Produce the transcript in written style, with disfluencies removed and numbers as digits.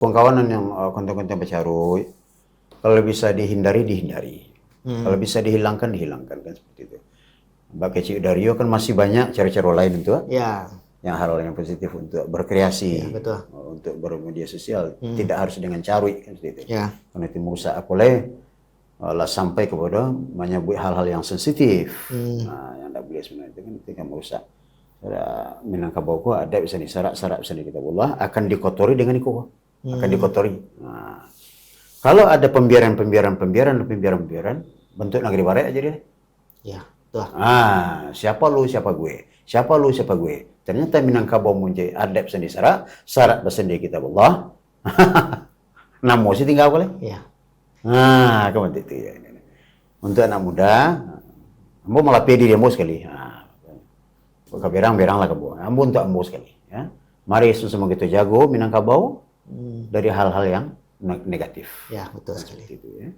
Pengkawanan yang konten-konten pecarut, kalau bisa dihindari. Kalau bisa dihilangkan kan seperti itu. Mbak Kecik Dario kan masih banyak cara-cara lain untuk yang hal yang positif untuk berkreasi, untuk bermedia sosial, tidak harus dengan carut kan seperti itu. Karena itu merusak apalagi lah sampai kepada menyebut hal-hal yang sensitif. Nah, yang tidak boleh sebenarnya itu kan ketika merusak. Minangkabau ko ada bisa syarat bisa kitabullah akan dikotori dengan iko, akan dikotori. Nah, kalau ada pembiaran bentuk negeri barat aja dia. Ya, tuh. Siapa lu siapa gue. Ternyata Minangkabau muncul adab sendi syarat besendi kitabullah. Namo sih tinggal boleh. Ya. Kamu itu ya. Untuk anak muda, ambo malah pede dia mau sekali. Berang lah kamu. Ambo untuk ambo sekali. Ya. Mari semua kita jago Minangkabau dari hal-hal yang negatif. Ya, betul sekali. Itu, ya.